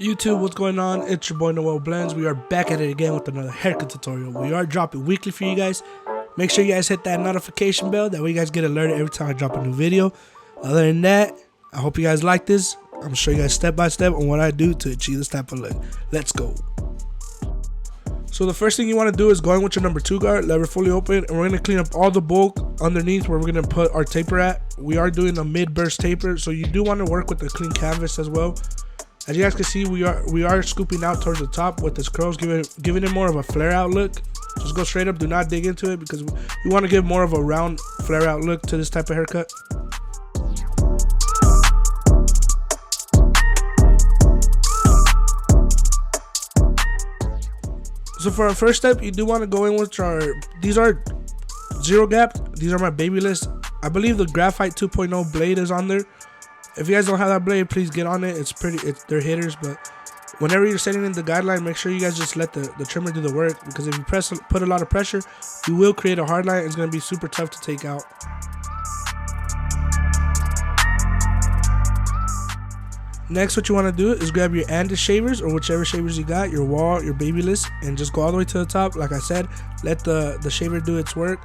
YouTube, what's going on? It's your boy Noel Blends. We are back at it again with another haircut tutorial. We are dropping weekly for you guys. Make sure you guys hit that notification bell, that way you guys get alerted every time I drop a new video. Other than that, I hope you guys like this. I'm gonna show you guys step by step on what I do to achieve this type of look. Let's go. So the first thing you want to do is go in with your number 2 guard, lever fully open, and we're going to clean up all the bulk underneath where we're going to put our taper at. We are doing a mid-burst taper, so you do want to work with a clean canvas as well. As you guys can see, we are scooping out towards the top with this curls, giving it more of a flare out look. Just go straight up, do not dig into it, because we want to give more of a round flare out look to this type of haircut. So for our first step, you do want to go in with these are zero gap. These are my babyless. I believe the graphite 2.0 blade is on there. If you guys don't have that blade, please get on it. They're hitters, but whenever you're setting in the guideline, make sure you guys just let the trimmer do the work, because if you put a lot of pressure, you will create a hard line. It's going to be super tough to take out. Next, what you want to do is grab your Andis shavers, or whichever shavers you got, your wall, your babyless, and just go all the way to the top. Like I said, let the shaver do its work.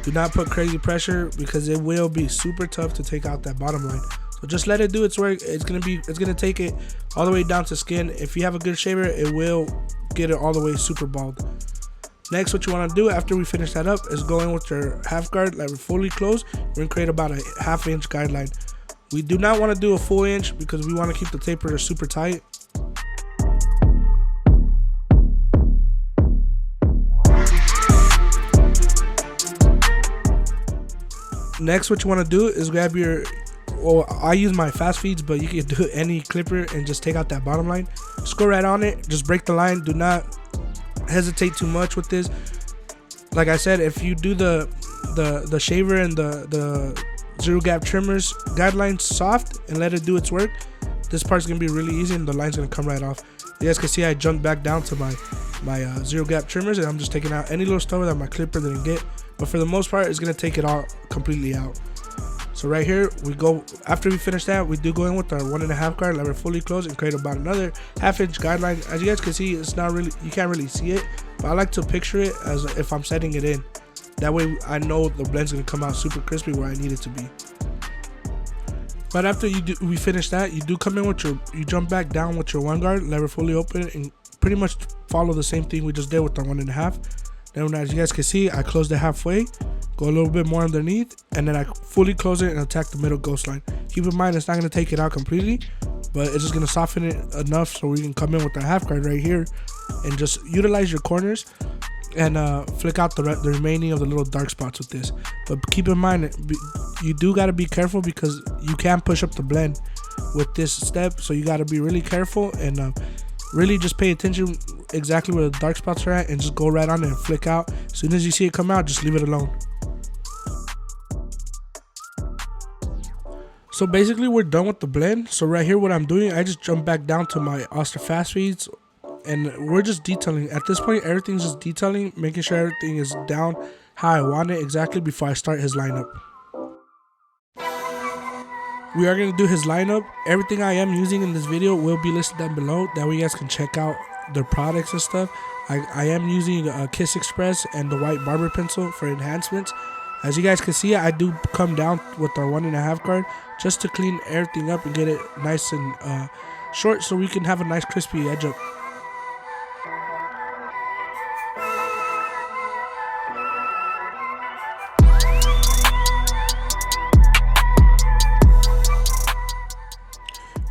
Do not put crazy pressure, because it will be super tough to take out that bottom line. So just let it do its work. It's gonna take it all the way down to skin. If you have a good shaver, it will get it all the way super bald. Next, what you want to do after we finish that up is go in with your half guard, like we're fully closed. We're gonna create about a ½ inch guideline. We do not want to do a full inch, because we want to keep the taper super tight. Next, what you want to do is grab your, well, I use my fast feeds, but you can do any clipper and just take out that bottom line. Just go right on it, just break the line. Do not hesitate too much with this. Like I said, if you do the shaver and the zero gap trimmers guidelines soft and let it do its work, this part's gonna be really easy and the line's gonna come right off. You guys can see I jumped back down to my zero gap trimmers, and I'm just taking out any little stuff that my clipper didn't get, but for the most part it's gonna take it all completely out. So right here we go, after we finish that, we do go in with our 1.5 guard, lever fully closed, and create about another ½ inch guideline. As you guys can see, it's not really, you can't really see it, but I like to picture it as if I'm setting it in. That way I know the blend's gonna come out super crispy where I need it to be. But after we finish that, you do come in with you jump back down with your 1 guard, lever fully open, and pretty much follow the same thing we just did with our 1.5. Then as you guys can see, I closed it halfway, go a little bit more underneath, and then I fully close it and attack the middle ghost line. Keep in mind, it's not gonna take it out completely, but it's just gonna soften it enough so we can come in with the half guard right here and just utilize your corners and flick out the remaining of the little dark spots with this. But keep in mind, you do got to be careful, because you can push up the blend with this step, so you got to be really careful and really just pay attention exactly where the dark spots are at, and just go right on it and flick out. As soon as you see it come out, just leave it alone. So basically we're done with the blend. So right here, what I'm doing, I just jump back down to my Oster fast feeds, and we're just detailing. At this point, everything's just detailing, making sure everything is down how I want it exactly before I start his lineup. We are going to do his lineup. Everything I am using in this video will be listed down below. That way you guys can check out their products and stuff. I am using a Kiss Express and the white barber pencil for enhancements. As you guys can see, I do come down with our 1.5 guard just to clean everything up and get it nice and short, so we can have a nice crispy edge up.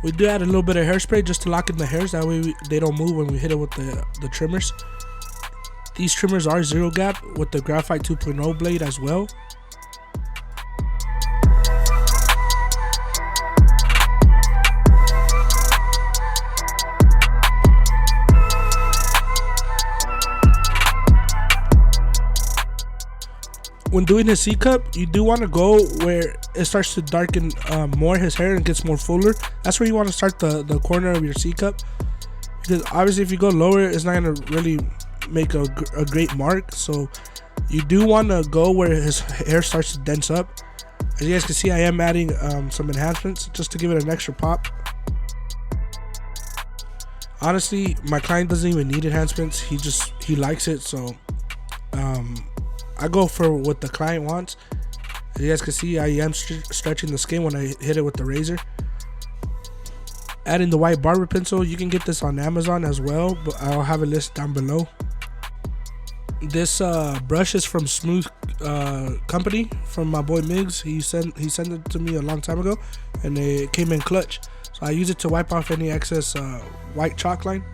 We do add a little bit of hairspray just to lock in the hairs, that way they don't move when we hit it with the trimmers. These trimmers are zero gap with the graphite 2.0 blade as well. When doing his C-cup, you do want to go where it starts to darken more his hair and gets more fuller. That's where you want to start the corner of your C-cup, because obviously if you go lower, it's not going to really make a great mark. So you do want to go where his hair starts to dense up. As you guys can see, I am adding some enhancements just to give it an extra pop. Honestly, my client doesn't even need enhancements. He likes it, so I go for what the client wants. As you guys can see, I am stretching the skin when I hit it with the razor. Adding the white barber pencil, you can get this on Amazon as well, but I'll have a list down below. This brush is from Smooth Company, from my boy Miggs. He sent it to me a long time ago, and it came in clutch. So I use it to wipe off any excess white chalk line.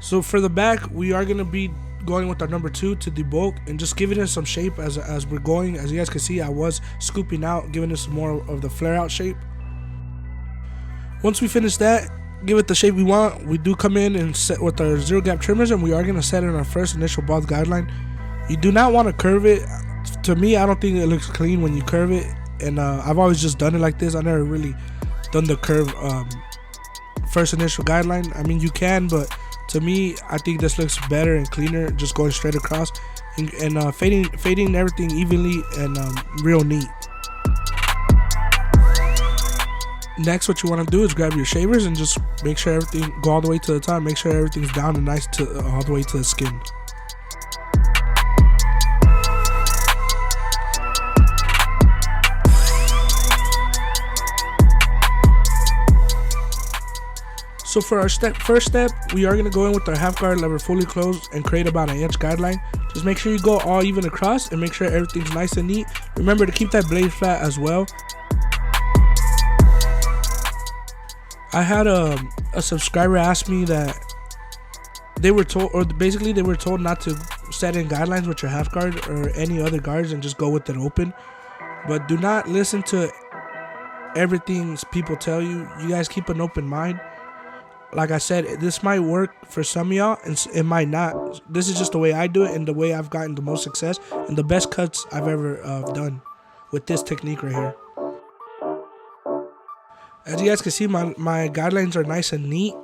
So for the back, we are gonna be going with our number 2 to debulk and just giving it some shape as we're going. As you guys can see, I was scooping out, giving it some more of the flare out shape. Once we finish that, give it the shape we want, we do come in and set with our zero gap trimmers, and we are going to set in our first initial bald guideline. You do not want to curve it. To me, I don't think it looks clean when you curve it, and I've always just done it like this. I never really done the curve first initial guideline. I mean, you can, but to me, I think this looks better and cleaner, just going straight across and fading everything evenly and real neat. Next, what you want to do is grab your shavers and just make sure everything go all the way to the top. Make sure everything's down and nice to all the way to the skin. So for our first step, we are going to go in with our half guard lever fully closed and create about an inch guideline. Just make sure you go all even across and make sure everything's nice and neat. Remember to keep that blade flat as well. I had a subscriber ask me that they were told, or basically they were told not to set in guidelines with your half guard or any other guards and just go with it open. But do not listen to everything people tell you. You guys keep an open mind. Like I said, this might work for some of y'all and it might not. This is just the way I do it and the way I've gotten the most success and the best cuts I've ever done with this technique right here. As you guys can see, my guidelines are nice and neat.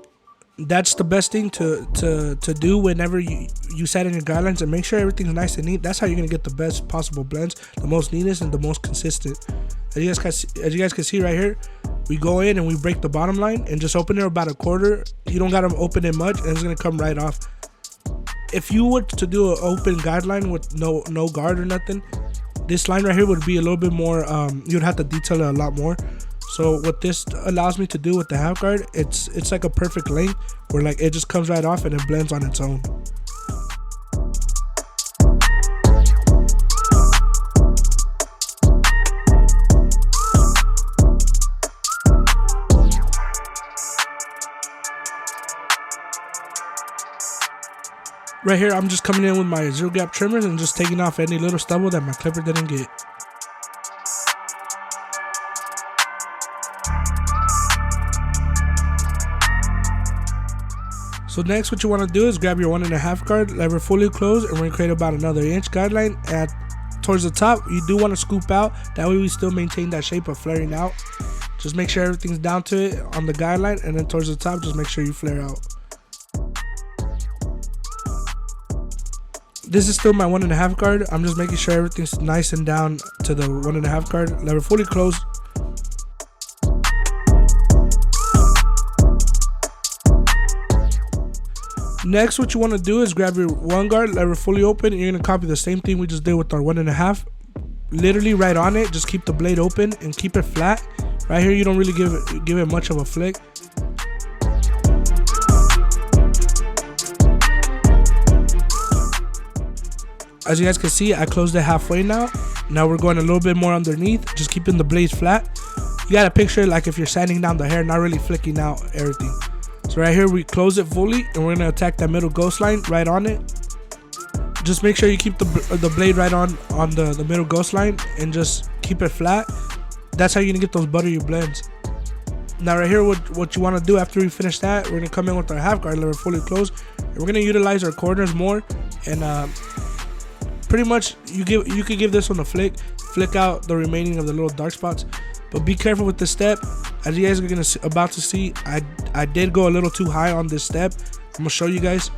That's the best thing to do whenever you set in your guidelines, and make sure everything's nice and neat. That's how you're gonna get the best possible blends, the most neatest and the most consistent. As you guys can see right here, we go in and we break the bottom line and just open it about a quarter. You don't gotta open it much, and it's gonna come right off. If you were to do an open guideline with no guard or nothing, this line right here would be a little bit more. You'd have to detail it a lot more. So what this allows me to do with the half guard, it's like a perfect length where like it just comes right off and it blends on its own. Right here, I'm just coming in with my zero gap trimmers and just taking off any little stubble that my clipper didn't get. So next, what you want to do is grab your 1.5 guard, lever fully closed, and we're going to create about another inch guideline. Towards the top, you do want to scoop out. That way we still maintain that shape of flaring out. Just make sure everything's down to it on the guideline, and then towards the top, just make sure you flare out. This is still my 1.5 guard. I'm just making sure everything's nice and down to the 1.5 guard, lever fully closed. Next, what you want to do is grab your 1 guard, lever fully open, and you're going to copy the same thing we just did with our 1.5. Literally right on it, just keep the blade open and keep it flat. Right here, you don't really give it much of a flick. As you guys can see, I closed it halfway now. Now we're going a little bit more underneath, just keeping the blades flat. You got to picture it like if you're sanding down the hair, not really flicking out everything. So right here, we close it fully, and we're going to attack that middle ghost line right on it. Just make sure you keep the blade right on the middle ghost line and just keep it flat. That's how you're going to get those buttery blends. Now right here, what you want to do after we finish that, we're going to come in with our half guard lever fully closed, and we're going to utilize our corners more. And pretty much, you could give this one a flick out the remaining of the little dark spots. But be careful with this step. As you guys are about to see, I did go a little too high on this step. I'm gonna show you guys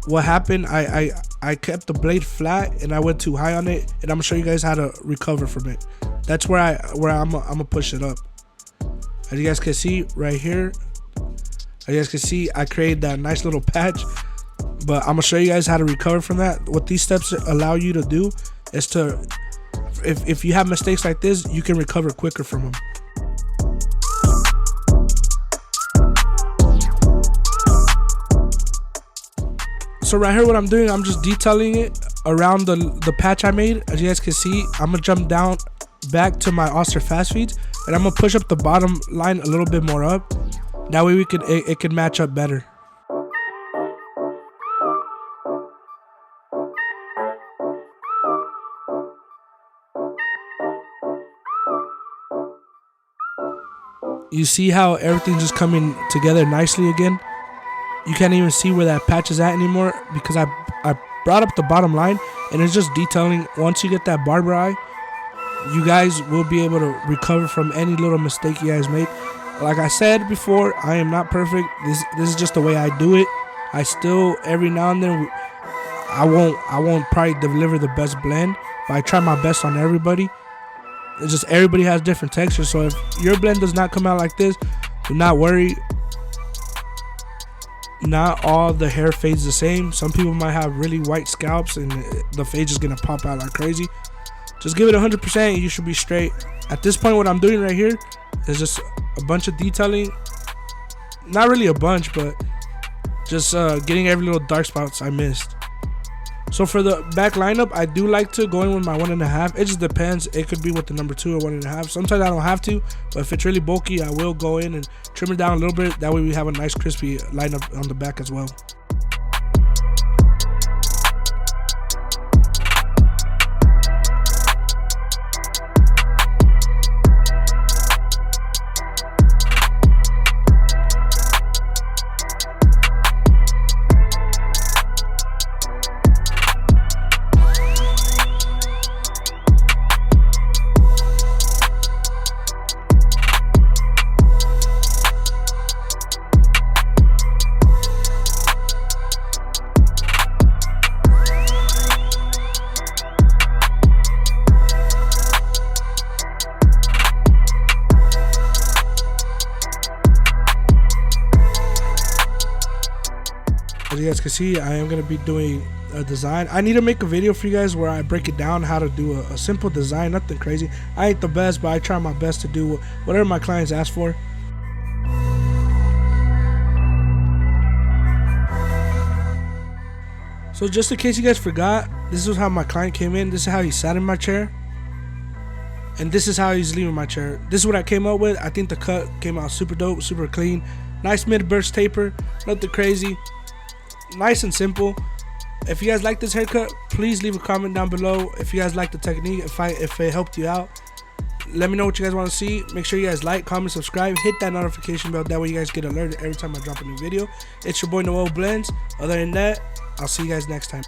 what happened. I kept the blade flat and I went too high on it, and I'm gonna show you guys how to recover from it. That's where I'm gonna push it up. As you guys can see right here, As you guys can see, I created that nice little patch, but I'm gonna show you guys how to recover from that. What these steps allow you to do is to, if you have mistakes like this, you can recover quicker from them. So right here, what I'm doing, I'm just detailing it around the patch I made. As you guys can see, I'm gonna jump down back to my Auster fast feeds, and I'm gonna push up the bottom line a little bit more up. That way it can match up better. You see how everything's just coming together nicely again? You can't even see where that patch is at anymore because I brought up the bottom line, and it's just detailing. Once you get that barber eye, you guys will be able to recover from any little mistake you guys make. Like I said before, I am not perfect. This is just the way I do it. I still, every now and then, I won't probably deliver the best blend, but I try my best on everybody. It's just everybody has different textures, so if your blend does not come out like this, do not worry. Not all the hair fades the same. Some people might have really white scalps and the fade is gonna pop out like crazy. Just give it 100% and you should be straight. At this point, what I'm doing right here is just a bunch of detailing. Not really a bunch, but just getting every little dark spots I missed. So for the back lineup, I do like to go in with my 1.5. It just depends. It could be with the number 2 or 1.5. Sometimes I don't have to, but if it's really bulky, I will go in and trim it down a little bit. That way we have a nice crispy lineup on the back as well. As you guys can see, I am going to be doing a design. I need to make a video for you guys where I break it down how to do a simple design, nothing crazy. I ain't the best, but I try my best to do whatever my clients ask for. So just in case you guys forgot, this is how my client came in. This is how he sat in my chair. And this is how he's leaving my chair. This is what I came up with. I think the cut came out super dope, super clean. Nice mid-burst taper, nothing crazy. Nice and simple. If you guys like this haircut, please leave a comment down below. If you guys like the technique, if it helped you out, let me know what you guys want to see. Make sure you guys like, comment, subscribe, hit that notification bell. That way you guys get alerted every time I drop a new video. It's your boy Noel Blends. Other than that, I'll see you guys next time.